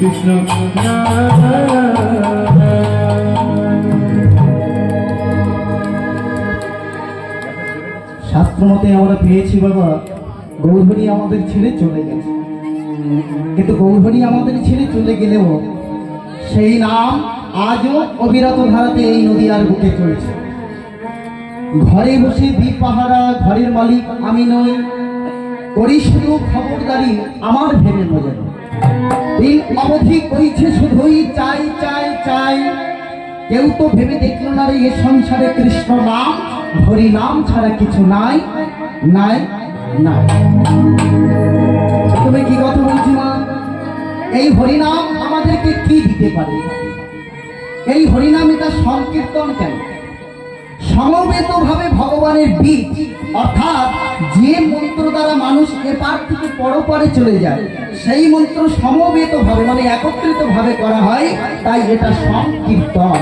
কৃষ্ণ শাস্ত্র মতে আমরা পেয়েছি বাবা, গৌরহরি আমাদের ছেড়ে চলে গেছে, কিন্তু গৌরহরি আমাদের ছেড়ে চলে গেলেও সেই নাম আজও অবিরত ধারাতে এই নদীয়ার বুকে চলছে। ঘরে বসে দ্বীপ পাহারা, ঘরের মালিক আমি নই, করি শুধু খবরদারি আমার ভেবে মজা। দিন অবধি কইছে শুধুই চাই চাই চাই, কেউ তো ভেবে দেখলো না রে এ সংসারে কৃষ্ণ নাম হরি নাম ছাড়া কিছু নাই নাই নাই। তুমি কি কথা বলছি মা? এই হরিনাম আমাদেরকে কি দিতে পারে? এই হরিনাম এটা সংকীর্তন কেন? সমবেত ভাবে ভগবানের বীজ, অর্থাৎ যে মন্ত্র দ্বারা মানুষ এপার থেকে পরপারে চলে যায় সেই মন্ত্র সমবেত ভাবে মানে একত্রিত ভাবে করা হয়, তাই এটা সংকীর্তন।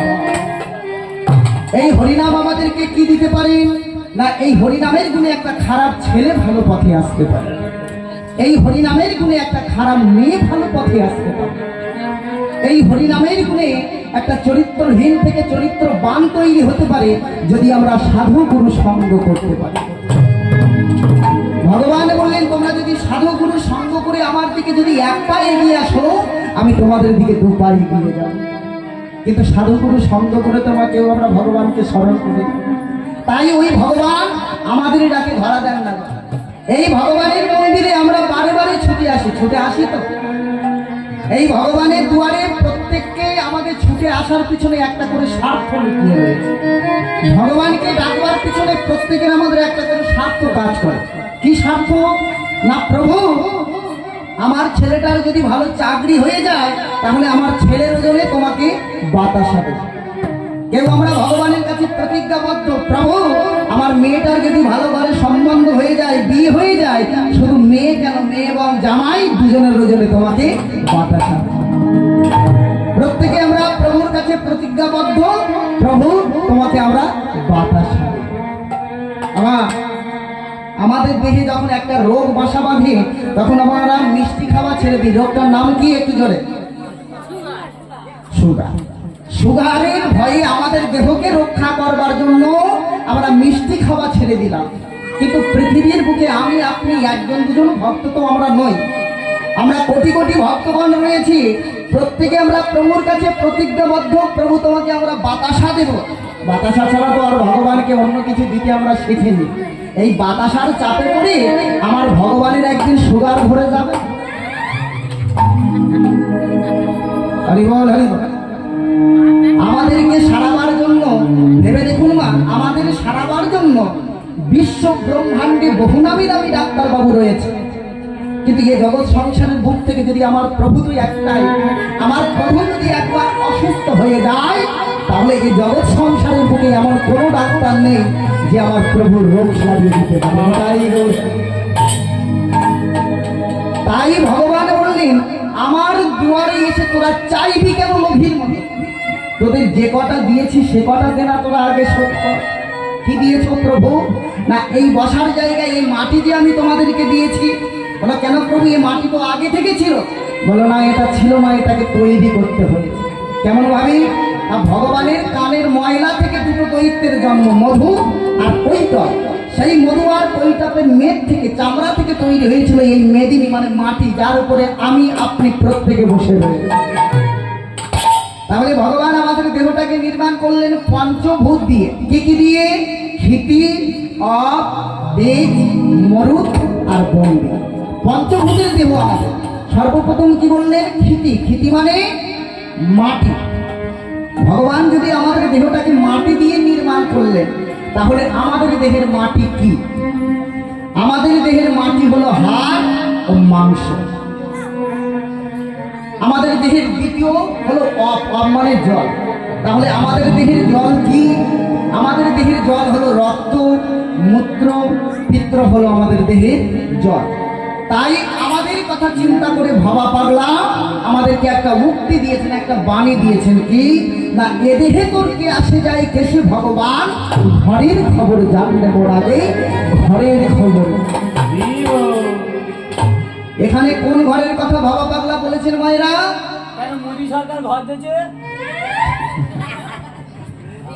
এই হরিনাম আমাদেরকে কি দিতে পারে না? এই হরিনামের গুণে একটা খারাপ ছেলে ভালো পথে আসতে পারে, এই হরিনামের গুণে একটা খারাপ মেয়ে ভালো পথে আসতে পারে, এই হরিনামের গুণে একটা চরিত্রহীন থেকে চরিত্রবান তৈরি হতে পারে যদি আমরা সাধু গুরু সঙ্গ করতে পারি। ভগবান বললেন তোমরা যদি সাধু গুরু সঙ্গ করে আমার দিকে যদি এক পা এগিয়ে আসো আমি তোমাদের দিকে দু পা এগিয়ে যাব। কিন্তু সাধু গুরু সঙ্গ করে তোমাকেও আমরা ভগবানকে স্মরণ করি, তাই ওই ভগবান আমাদের ডাকে ধরা দেন না। এই ভগবানের মন্দিরে আমরা বারে বারে ছুটে আসি তো এই ভগবানের দুয়ারে প্রত্যেককে আমাদের ছুটে আসার পিছনে একটা করে স্বার্থ লুকিয়ে রয়েছে। ভগবানকে ডাকবার পিছনে প্রত্যেকের আমাদের একটা করে স্বার্থ কাজ করে। কি স্বার্থ না? প্রভু আমার ছেলেটার যদি ভালো চাকরি হয়ে যায় তাহলে আমার ছেলের ওজনে তোমাকে বাতাসা দেব। কেউ আমরা ভগবানের কাছে প্রতিজ্ঞাবদ্ধ, প্রভু আমার মেয়েটার যদি ভালো ঘরে সম্বন্ধ হয়ে যায়, বিয়ে হয়ে যায়, শুধু মেয়ে কেন মেয়ে এবং জামাই দুজনের ওজনে তোমাকে বাতাসা দেব। প্রত্যেকে আমরা প্রভুর কাছে প্রতিজ্ঞাবদ্ধ, প্রভু তোমাকে আমরা বাতাসা দেব। আমাদের দেহে যখন একটা রোগ বাসা বাঁধে তখন আমরা মিষ্টি খাওয়া ছেড়ে দিই। রোগটার নাম কি একটু জোরে? সুগার। সুগারের ভয়ে আমাদের দেহকে রক্ষা করবার জন্য আমরা মিষ্টি খাওয়া ছেড়ে দিলাম। কিন্তু পৃথিবীর বুকে আমি আপনি একজন দুজন ভক্ত তো আমরা নই, আমরা কোটি কোটি ভক্তগণ রয়েছি। প্রত্যেকে আমরা প্রভুর কাছে প্রতিজ্ঞাবদ্ধ, প্রভু তোমাকে আমরা বাতাসা দেব। বাতাসা ছাড়া তো আর ভগবানকে অন্য কিছু দিতে আমরা শিখিনি। এই বাতাসার চাপে পড়ে আমার ভগবানের একদিন সুগার ভরে যাবে। হরি বল হরি বল। আমাদেরকে সারাবার জন্য ভেবে দেখুন মা, আমাদের সারাবার জন্য বিশ্ব ব্রহ্মাণ্ডে বহু নামী নামী ডাক্তার বাবু রয়েছে, কিন্তু এই জগৎ সংসারের বুক থেকে যদি আমার প্রভু তো একটাই, আমার প্রভু যদি একবার অসুস্থ হয়ে যায় তাহলে এই জগৎ সংসারের বুকে এমন কোনো ডাক্তার নেই যে আমার প্রভুর রোগ সারিয়ে দিতে পারে। তাই ভগবান বললেন আমার দুয়ারে এসে তোরা চাইবি কেন লোভীর মতো? তোদের যে কটা দিয়েছি সে কটা দেনা তোরা আগে শোধ কর। কি দিয়েছ প্রভু? না এই বসার জায়গায় এই মাটি যে আমি তোমাদেরকে দিয়েছি। বলো কেন প্রভু? এই মাটি তো আগে থেকে ছিল। বলো না এটা ছিল না, এটাকে তৈরি করতে হয়েছে। কেমন ভাবি? ভগবানের কানের ময়লা থেকে দুটো দৈত্যের জন্ম, মধু আর কৈটপ। সেই মধু আর কৈটপের মেদ থেকে, চামড়া থেকে তৈরি হয়েছিল এই মেদিনী মানে মাটি, যার উপরে আমি আপনি প্রত্যেকে বসে রয়েছে। তাহলে ভগবান আমাদের দেহটাকে নির্মাণ করলেন পঞ্চভূত দিয়ে। কি কি দিয়ে? ক্ষিতি, অপ, তেজ, মরুত আর বন দিয়ে। পঞ্চভূতের দেহ আমাদের। সর্বপ্রথম কি বললেন? ক্ষিতি। ক্ষিতি মানে মাটি। ভগবান যদি আমাদের দেহটাকে মাটি দিয়ে নির্মাণ করলেন, তাহলে আমাদের দেহের মাটি কি? আমাদের দেহের মাটি হলো হাড় ও মাংস। আমাদের দেহের দ্বিতীয় হলো মানে জল। তাহলে আমাদের দেহের জল কি? আমাদের দেহের জল হলো রক্ত, মূত্র, পিত্র হলো আমাদের দেহের জল। তাই আমাদের কথা চিন্তা করে ভাবা পাগলা আমাদেরকে একটা মুক্তি দিয়েছেন, একটা বাণী দিয়েছেন কি না, এ দেহে তোর কে আসে যায় কেসে ভগবান, ঘরের খবর জানলে মোর আগে ঘরের খবর। এখানে কোন ঘরের কথা ভাবা পাগলা বলেছেন মায়েরা? মোদী সরকার ঘর দিয়েছে।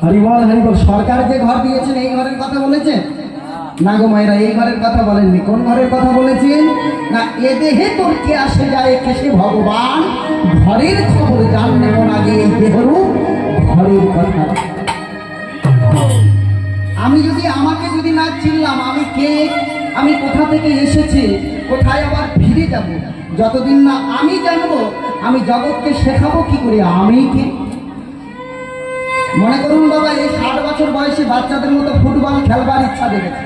হরিবল হরিবল। সরকার যে ঘর দিয়েছেন এই ঘরের কথা বলেছেন না গো মায়েরা, এই ঘরের কথা বলেননি। কোন ঘরের কথা বলেছেন না, এ দেহে তোর কে আসে যায় কেসে ভগবান, ঘরের খবর জানলে মন আগে এই দেহরূপ ঘরের কথা। আমি যদি আমাকে যদি না চিনলাম আমি কে, আমি কোথা থেকে এসেছি, কোথায় আবার ফিরে যাব, যতদিন না আমি জানবো আমি জগৎকে শেখাবো কি করে আমি কে। মনে করুন বাবা, এই 60 বছর বয়সে বাচ্চাদের মতো ফুটবল খেলবার ইচ্ছা দেখেছে,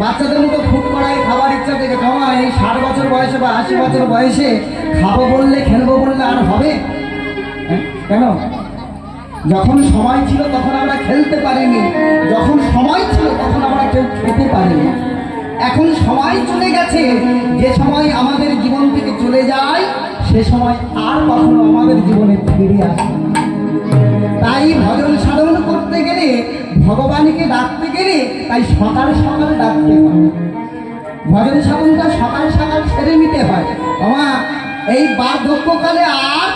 বাচ্চাদের মতো ফুট করাই খাবার ইচ্ছা দেখেছে। আমার এই 60 বছর বয়সে বা 80 বছর বয়সে খাবো বললে খেলবো বললে আর হবে? কেন? যখন সময় ছিল তখন আমরা খেলতে পারিনি, যখন সময় ছিল তখন আমরা কেউ খেতে পারিনি। এখন সময় চলে গেছে, যে সময় আমাদের জীবন থেকে চলে যায় সে সময় আর কখনো আমাদের জীবনে ফিরে আসে। তাই ভজন সাধন করতে গেলে, ভগবানকে ডাকতে গেলে তাই সকাল সকাল ডাকতে হয়। ভজন সাধনটা সকাল সকাল সেরে নিতে হয়। বাবা এই বার্ধক্যকালে আর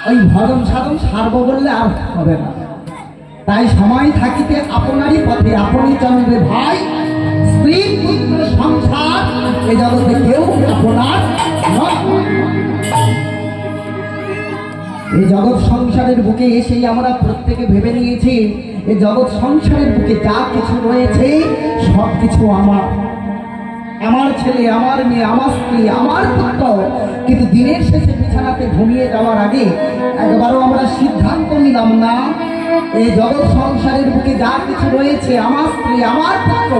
ওই ভজন সাধন সারবো বললে আর হবে না। তাই সময় থাকিতে আপনারই পথে আপনি চন্দ্রে ভাই, স্ত্রী পুত্র সংসার এ জগতে কেউ আপনার নয়। এই জগৎ সংসারের বুকে এসেই আমরা প্রত্যেকে ভেবে নিয়েছি এই জগৎ সংসারের বুকে যা কিছু রয়েছে সব কিছু আমার, আমার ছেলে, আমার মেয়ে, আমার স্ত্রী, আমার পুত্র। কিন্তু দিনের শেষে বিছানাতে ঘুমিয়ে যাওয়ার আগে একবারও আমরা সিদ্ধান্ত নিলাম না এই জগৎ সংসারের বুকে যা কিছু রয়েছে আমার স্ত্রী, আমার পুত্র,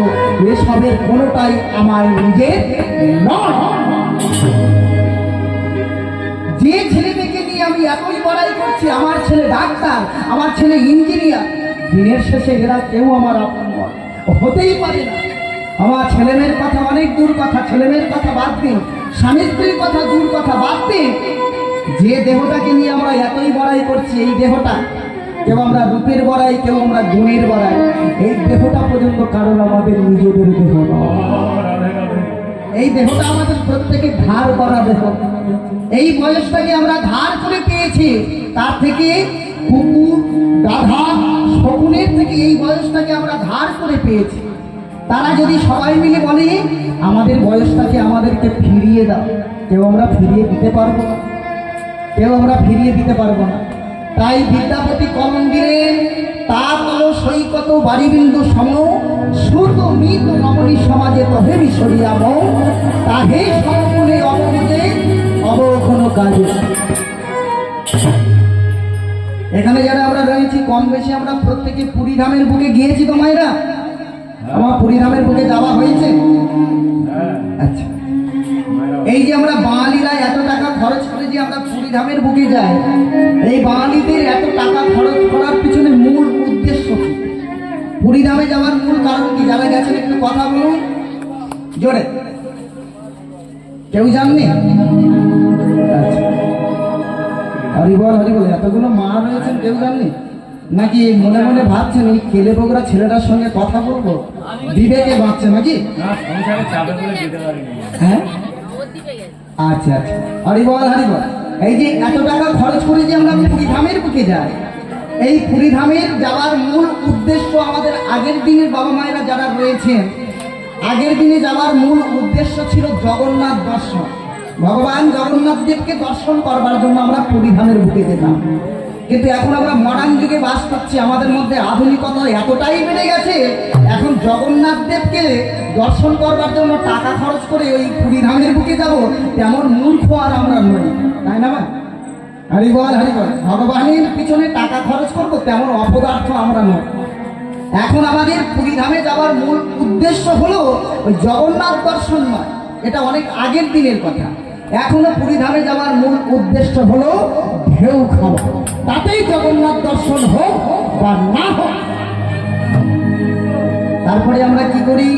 এসবের কোনোটাই আমার নিজের নয়। যে ছেলে মেয়েকে নিয়ে আমি এতই বড়াই করছি, আমার ছেলে ডাক্তার, আমার ছেলে ইঞ্জিনিয়ার, দিনের শেষে এরা কেউ আমার আপন নয়, হতেই পারে না। আমার ছেলেমেয়ের কথা অনেক দূর কথা, ছেলেমেয়ের কথা বাদ দিন, স্বামী স্ত্রীর কথা দূর কথা বাদ দিন, যে দেহটাকে নিয়ে আমরা এতই বড়াই করছি, এই দেহটা কেউ আমরা রূপের বড়াই, কেউ আমরা গুণের বড়াই, এই দেহটা পর্যন্ত কারণ আমাদের নিজেদের দেহ নয়। এই দেহটা আমাদের প্রত্যেকে ধার করা দেহ। এই বয়সটাকে আমরা ধার করে পেয়েছি, তার থেকে কুকুর, গাধা, শকুনের থেকে এই বয়সটাকে আমরা ধার করে পেয়েছি। তারা যদি সবাই মিলে বলে আমাদের বয়সটাকে আমাদেরকে ফিরিয়ে দাও, কেউ আমরা ফিরিয়ে দিতে পারবো না, কেউ আমরা ফিরিয়ে দিতে পারবো না। তাই বিদ্যাপতি কলম দিলেন, তা তল সৈকত বাড়িবিন্দু সম, শ্রুত মৃত রমণী সমাজে তহে মিশরিয়াম, তাহে সমকুলে অবমুদে অবক্ষণ কাজে। এখানে যারা আমরা রয়েছি কম বেশি আমরা প্রত্যেকে পুরীধামের বুকে গিয়েছি তো মায়েরা? আমার পুরীধামের বুকে যাওয়া হয়েছে? আচ্ছা, এই যে আমরা বাঙালিরা এত টাকা খরচ করে যে আমরা পুরীধামের বুকে যাই, এই বাঙালিদের এত টাকা খরচ করার পিছনে মূল উদ্দেশ্য কি? পুরীধামে যাওয়ার মূল কারণ কি? যারা গেছেন একটু কথা বলুন জোরে। কেউ জাননি? আচ্ছা, হরিবল হরিবল। এতগুলো মা রয়েছেন, কেউ জাননি নাকি? মনে মনে ভাবছেন এই কেলে বগুড়া ছেলেটার সঙ্গে কথা বলবো, বিবেকে বাঁচছে নাকি? হ্যাঁ, আচ্ছা আচ্ছা, হরিবল হরিবল। এই যে এত টাকা খরচ করে যে আমরা পুরীধামের বুকে যাই, এই পুরীধামের যাওয়ার মূল উদ্দেশ্য আমাদের আগের দিনের বাবা মায়েরা যারা রয়েছেন, আগের দিনে যাওয়ার মূল উদ্দেশ্য ছিল জগন্নাথ দর্শন। ভগবান জগন্নাথ দেবকে দর্শন করবার জন্য আমরা পুরীধামের বুকে যেতাম। কিন্তু এখন আমরা মডার্ন যুগে বাস করছি, আমাদের মধ্যে আধুনিকতা এতটাই বেড়ে গেছে, এখন জগন্নাথ দেবকে দর্শন করবার জন্য টাকা খরচ করে ওই পুরীধামের বুকে যাব, তেমন মূর্খ আর আমরা নই, তাই না? হরিবল হরিবল। ভগবানের পিছনে টাকা খরচ করবো তেমন অপদার্থ আমরা নয়। এখন আমাদের পুরীধামে যাওয়ার মূল উদ্দেশ্য হলো ওই জগন্নাথ দর্শন নয়, এটা অনেক আগের দিনের কথা। এখনো পুরীধামে যাওয়ার মূল উদ্দেশ্য হলো ঢেউ খাওয়া, তাতেই জগন্নাথ দর্শন হোক বা না হোক। তারপরে আমরা কি করি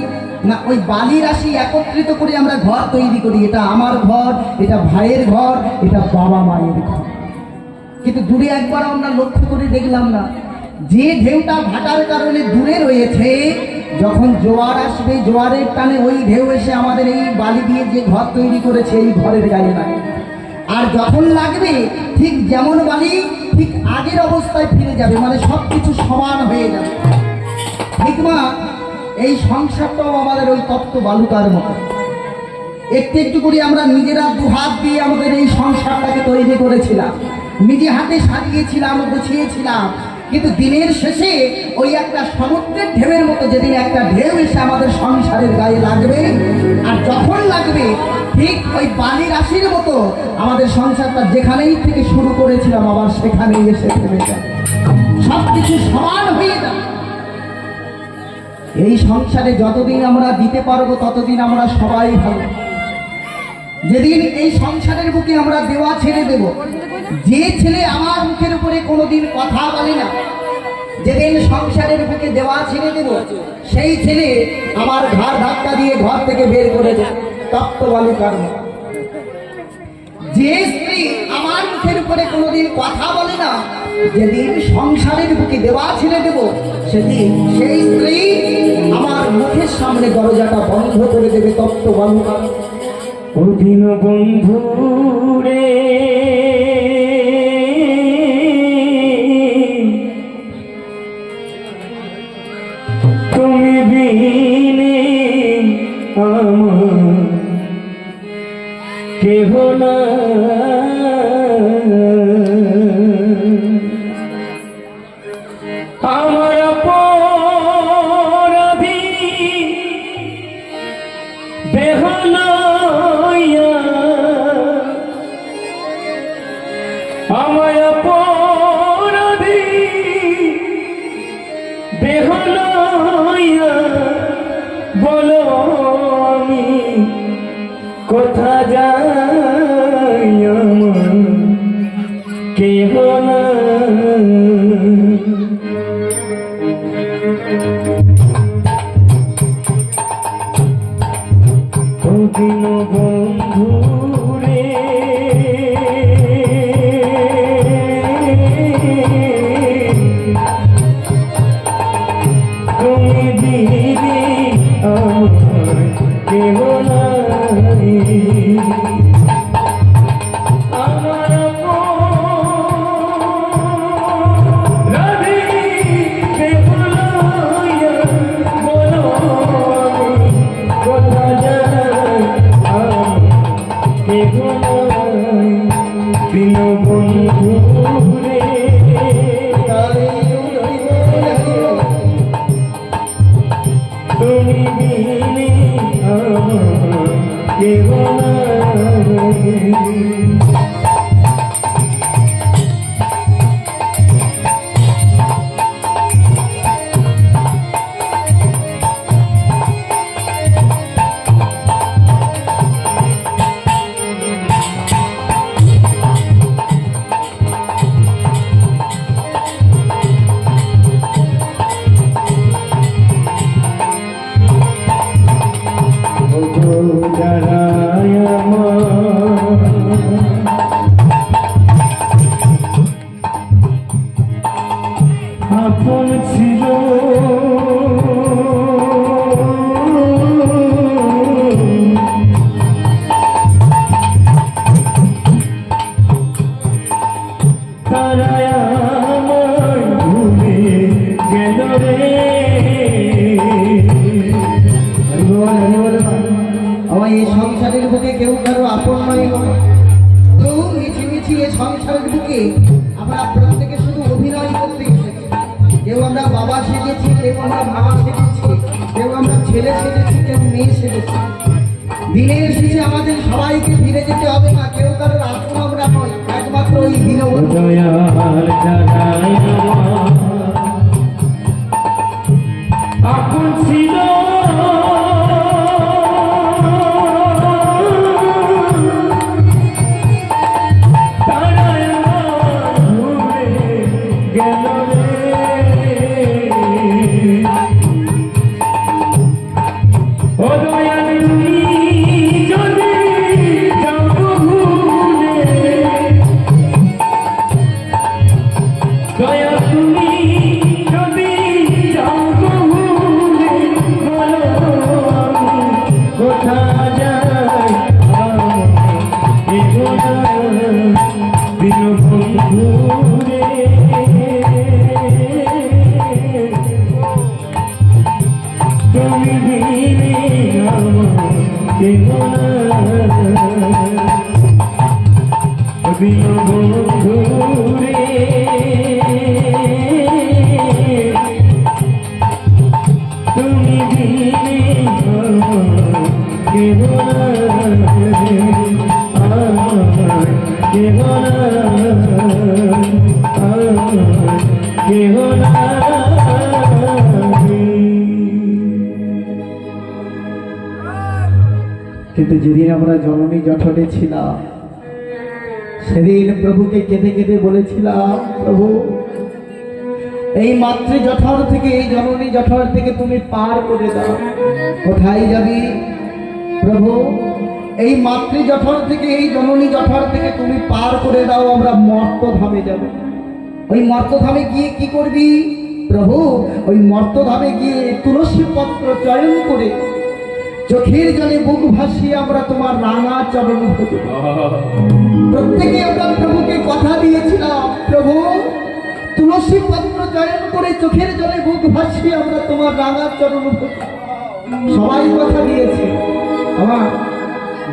না, ওই বালি রাশি একত্রিত করে আমরা ঘর তৈরি করি। এটা আমার ঘর, এটা ভাইয়ের ঘর, এটা বাবা মায়ের ঘর। কিন্তু দূরে একবার আমরা লক্ষ্য করে দেখলাম না, যে ঢেউটা ভাটার কারণে দূরে রয়েছে, যখন জোয়ার আসবে জোয়ারের টানে ওই ঢেউ এসে আমাদের এই বালি দিয়ে যে ঘর তৈরি করেছে এই ঘরের গায়ে লাগে। আর যখন লাগবে ঠিক যেমন বালি ঠিক আগের অবস্থায় ফিরে যাবে, মানে সব কিছু সমান হয়ে যাবে। ঠিক মা, এই সংসারটাও আমাদের ওই তপ্ত বালুকার মতো। একটু একটু করে আমরা নিজেরা দুহাত দিয়ে আমাদের এই সংসারটাকে তৈরি করেছিলাম, নিজে হাতে সাজিয়েছিলাম, গুছিয়েছিলাম। কিন্তু দিনের শেষে ওই একটা সমুদ্রের ঢেউয়ের মতো যেদিন একটা ঢেউ এসে আমাদের সংসারের গায়ে লাগবে, আর যখন লাগবে ঠিক ওই বালি রাশির মতো আমাদের সংসারটা যেখানেই থেকে শুরু করেছিলাম আবার সেখানেই এসে থেমে যাবে, সবকিছু সমান হয়ে যাবে। এই সংসারে যতদিন আমরা দিতে পারবো ততদিন আমরা সবাই ভালো। যেদিন এই সংসারের বুকে আমরা দেওয়া ছেড়ে দেব, যে ছেলে আমার মুখের উপরে কোনোদিন কথা বলে না, যেদিন সংসারের বুকে দেওয়া ছেড়ে দেব, সেই ছেলে আমার ঘাড় ধাক্কা দিয়ে ঘর থেকে বের করে দেয় তপ্ত বালুকার মতো। যে স্ত্রী আমার মুখের উপরে কোনোদিন কথা বলে না, যেদিন সংসারের বুকে দেওয়া ছেড়ে দেব, সেদিন সেই স্ত্রী আমার মুখের সামনে দরজাটা বন্ধ করে দেবে তপ্ত বালুকার। অধীন বন্ধু রে, তুমি বিনে আমার কেহ না। আমার অপরাধী দেহ লইয়া, আমার অপরাধী দেহ লইয়া, বলো আমি কোথা যাই, আমার কেহ না। অধীন বন্ধু রে, তুমি দিদি আমার কেহ নাই। আমার অপরাধী দেহ লইয়া, বলো আমি কোথা যাই, কেহ নাই। দিন বন্ধু রে, তুমি বিনে আমার কেহ নাই। যারাই আমার আপন ছিল, তারাই আমায় ভুলে গেল রে। আমার এই সংসারের বুকে কেউ কারো আপন নয়, তো মিছিমিছি এই সংসারের বুকে আমরা প্রত্যেকে শুধু অভিনয় করতে এসেছি। কেউ আমরা বাবা সেজেছি, কেউ আমরা মামা সেজেছি, কেউ আমরা ছেলে সেজেছি, কেউ মেয়ে সেজেছি। দিনের শেষে আমাদের সবাইকে ফিরে যেতে হবে না, কেউ কারোর আপন আমরা নয়, একমাত্র ওই দীনবন্ধু দয়াল জানাই আমার আপন ছিল তারাই আমার ভুলে গেল রে। ও দয়াল তুমি যদি যাও ভুলে, দয়া তুমি যদি যাও ভুলে, বলো আমি কোথা যাই দীনবন্ধু রে। তুমি দিনে আমার দীনবন্ধু রে। তুমি দিনে আমার কিন্তু যেদিন আমরা জননী জঠরে ছিলাম সেদিন প্রভুকে কেঁদে কেঁদে বলেছিলাম, প্রভু এই মাতৃ জঠর থেকে, এই জননী জঠর থেকে তুমি পার করে দাও। কোথায় যাবি প্রভু? এই মাতৃ জঠর থেকে, এই জননী জঠর থেকে তুমি পার করে দাও, আমরা মর্তধামে যাব। ওই মর্তধামে গিয়ে কি করবি প্রভু? ওই মর্তধামে গিয়ে তুলসী পত্র চয়ন করে চোখের জলে বুক ভাসিয়ে আমরা তোমার রাঙা চরণ ভজব। প্রত্যেকে আমরা প্রভুকে কথা দিয়েছিলাম, প্রভু তুলসী পত্র চয়ন করে চোখের জলে বুক ভাসিয়ে আমরা তোমার রাঙা চরণ ভজব। সবাই কথা দিয়েছে। আমার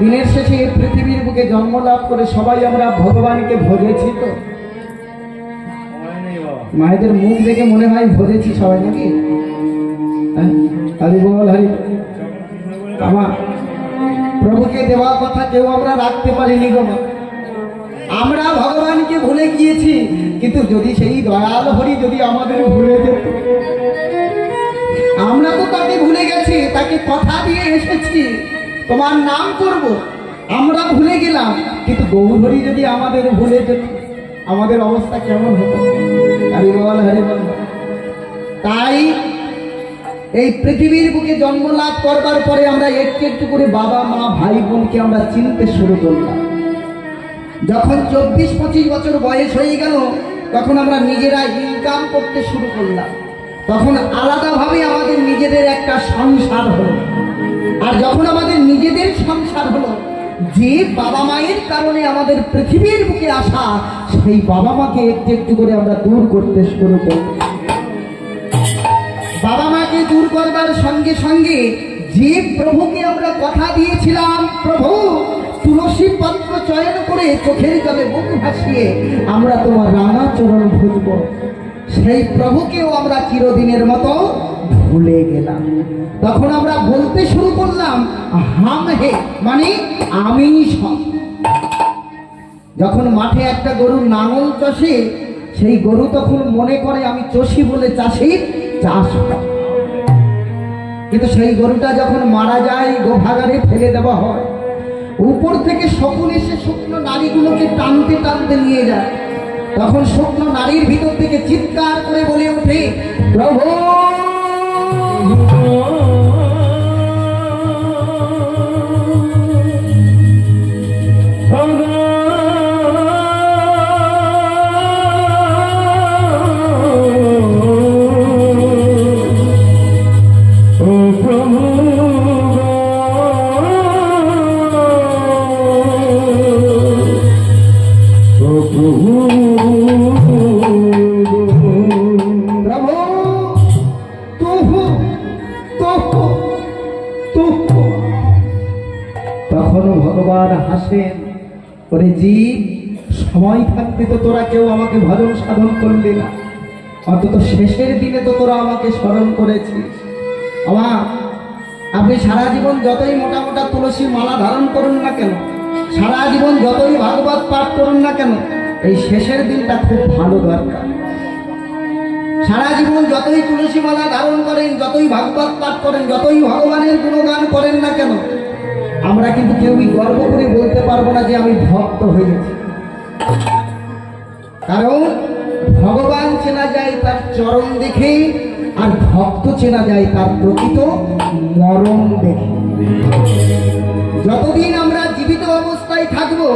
দিনের শেষে পৃথিবীর বুকে জন্ম লাভ করে সবাই আমরা ভগবানকে ভজেছি তো? মায়েদের মুখ দেখে মনে হয় ভজেছি সবাই, নাকি? হরি বল, হরি। আমার প্রভুকে দেওয়া কথা কেউ আমরা রাখতে পারিনি গো মা। আমরা ভগবানকে ভুলে গিয়েছি, কিন্তু যদি সেই দয়াল হরি যদি আমাদের ভুলে যেত, আমরা তো তাকে ভুলে গেছি, তাকে কথা দিয়ে এসেছি তোমার নাম করব, আমরা ভুলে গেলাম। কিন্তু গৌর হরি যদি আমাদের ভুলে যেত, আমাদের অবস্থা কেমন হতো? হরি বল, হরি বল। তাই এই পৃথিবীর বুকে জন্ম লাভ করবার পরে আমরা একটু একটু করে বাবা মা ভাই বোনকে আমরা চিনতে শুরু করলাম। যখন 24-25 বছর বয়স হয়ে গেল, তখন আমরা নিজেরা ইনকাম করতে শুরু করলাম। তখন আলাদাভাবে আমাদের নিজেদের একটা সংসার হলো। আর যখন আমাদের নিজেদের সংসার হলো, যে বাবা মায়ের কারণে আমাদের পৃথিবীর বুকে আসা, সেই বাবা মাকে একটু একটু করে আমরা দূর করতে শুরু করলাম। বাবা মাকে দূর করবার সঙ্গে সঙ্গে যে প্রভুকে আমরা কথা দিয়েছিলাম, প্রভু তুলসী পত্র চয়ন করে চোখের জলে বুক ভাসিয়ে আমরা তোমার রাঙা চরণ ভজব, সেই প্রভুকেও আমরা চিরদিনের মতো ভুলে গেলাম। তখন আমরা বলতে শুরু করলাম হাম হে, মানে আমি সব। যখন মাঠে একটা গরু নাঙল চষে, সেই গরু তখন মনে করে আমি চষি বলে চাষির চাষ হয়। কিন্তু সেই গরুটা যখন মারা যায়, গোভাগারে ফেলে দেওয়া হয়, উপর থেকে শকুন এসে শুকনো নারীগুলোকে টানতে টানতে নিয়ে যায়। তখন শুকনো নারীর ভিতর থেকে চিৎকার করে বলে ওঠে, প্রভু তখনও ভগবান হাসেন, ওরে জীব, সময় থাকতে তো তোরা কেউ আমাকে ভজন সাধন করলি না, অন্তত শেষের দিনে তো তোরা আমাকে স্মরণ করেছিস। আমার আপনি সারা জীবন যতই মোটা মোটা তুলসী মালা ধারণ করুন না কেন, সারা জীবন যতই ভাগবত পাঠ করুন না কেন, এই শেষের দিনটা খুব ভালো দরকার। সারা জীবন যতই তুলসী মালা ধারণ করেন, যতই ভাগবত পাঠ করেন, যতই ভগবানের গুণগান করেন না কেন, আমরা কিন্তু কেউই গর্ব করে বলতে পারবো না যে আমি ভক্ত হয়েছি। কারণ ভগবান চেনা যায় তার চরণ দেখে, আর ভক্ত চেনা যায় তার প্রকৃত মরণ দেখে। যতদিন আমরা জীবিত অবস্থায় থাকবো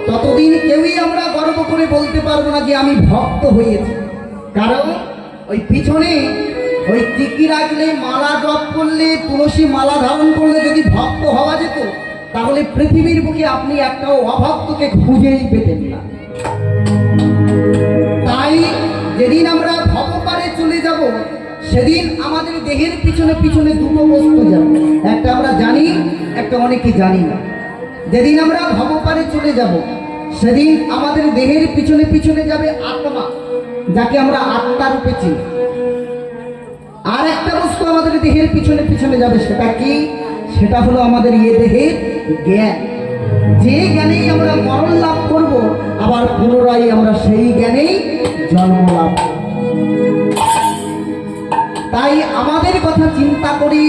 ততদিন কেউই আমরা গর্ব করে বলতে পারবো না যে আমি ভক্ত হয়েছি। কারণ ওই পিছনে ওই টিকি রাখলে, মালা জপ করলে, তুলসী মালা ধারণ করলে যদি ভক্ত হওয়া যেত, তাহলে পৃথিবীর বুকে আপনি একটাও অভক্তকে খুঁজেই পেতেন না। তাই যেদিন আমরা ভবপারে চলে যাব, সেদিন আমাদের দেহের পিছনে পিছনে দুটো বস্তু যাবে, একটা আমরা জানি, একটা অনেকে জানি না। যেদিন আমরা ভবপারে চলে যাব, সেদিন আমাদের দেহের পিছনে পিছনে যাবে আত্মা, যাকে আমরা আত্মা রূপে চিনি। আর একটা বস্তু আমাদের দেহের পিছনে পিছনে যাবে, সেটা কি? সেটা হলো আমাদের এই দেহের জ্ঞান। যে জ্ঞানেই আমরা মরণ লাভ করব, আবার পুনরায় আমরা সেই জ্ঞানেই জন্ম লাভ করব। তাই আমাদের কথা চিন্তা করি।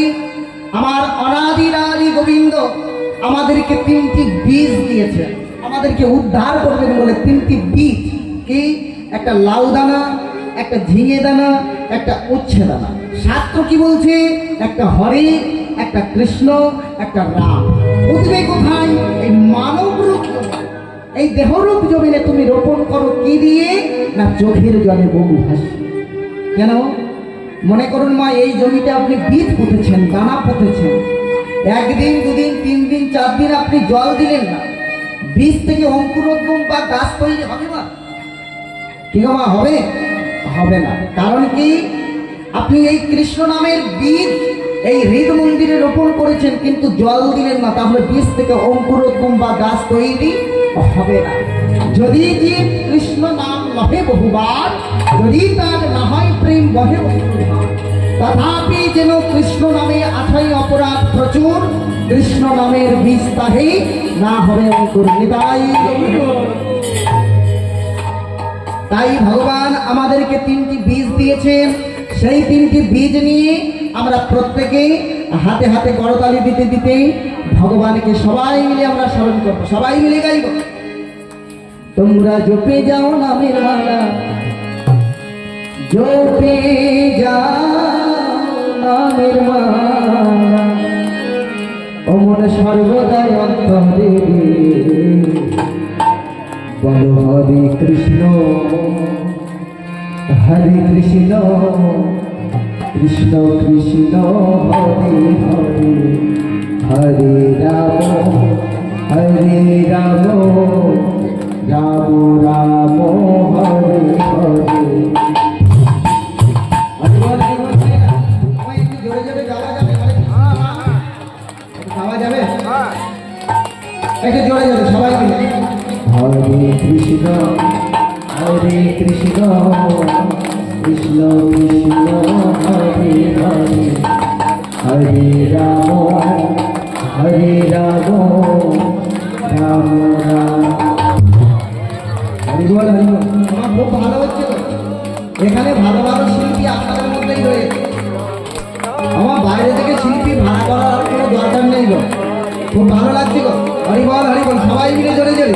আমার অনাদিরাদি গোবিন্দ আমাদেরকে 3টি বীজ দিয়েছে, আমাদেরকে উদ্ধার করবেন বলে 3টি বীজ। কি? একটা লাউ দানা, একটা ঝিঙে দানা, একটা উচ্ছে দানা। শাস্ত্র কি বলছে? একটা হরি, একটা কৃষ্ণ, একটা রাম। বুঝবে কোথায়? এই মানব রূপ, এই দেহরূপ জমিনে তুমি রোপণ করো কি দিয়ে? না চোখের জলে বহু ভাসি। কেন? মনে করুন মা, এই জমিতে আপনি বীজ পুঁতেছেন, দানা পুঁতেছেন, 1 দিন 2 দিন 3 দিন 4 দিন আপনি জল দিলেন না, বীজ থেকে অঙ্কুরোদ্গম বা গাছ তৈরি হবে না? কি গো মা, হবে? হবে না। কারণ কি? আপনি এই কৃষ্ণ নামের বীজ এই হৃদ মন্দিরে রোপণ করেছেন, কিন্তু জল দিলেন না, তাহলে বীজ থেকে অঙ্কুরোদ্গম বা গাছ তৈরি হবে না। যদি জীব কৃষ্ণ নাম লহে বহুবার, যদি তার না হয় প্রেম বহে বহুবার, তথাপি যেন কৃষ্ণ নামে আঠাই অপরাধ প্রচুর, কৃষ্ণ নামের বীজ তাহে না হবে অঙ্কুর। নিতাই তাই ভগবান আমাদেরকে 3টি বীজ দিয়েছেন। সেই 3টি বীজ নিয়ে আমরা প্রত্যেকে হাতে হাতে করতালি দিতে দিতে ভগবানকে সবাই মিলে আমরা স্মরণ করবো, সবাই মিলে গাইব। তোমরা জপে যাও নামের মালা, জপে যাও নামের মালা, অমন সর্বদাই অন্তরে বল হরে কৃষ্ণ হরে কৃষ্ণ কৃষ্ণ কৃষ্ণ হরে হরে, হরে রাম হরে রাম রাম রাম হরে হরে। জোরে জোরে গাওয়া যাবে? গাওয়া যাবে? একটু জোরে জোরে সবাই মিলে। হরে কৃষ্ণ কৃষ্ণ কৃষ্ণ হরে হরে, হরে রাম রাম রাম। হরি বল হরি বল। আমার খুব ভালো হচ্ছে তো, এখানে ভালো ভালো শিল্পী আপনাদের মধ্যেই রয়েছে। আমার বাইরে থেকে শিল্পী ভাড়া করার আর কোনো দরকার নেই গো, খুব ভালো লাগছে গো। হরি বল সবাই মিলে জোরে জোরে।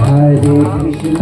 হরে কৃষ্ণ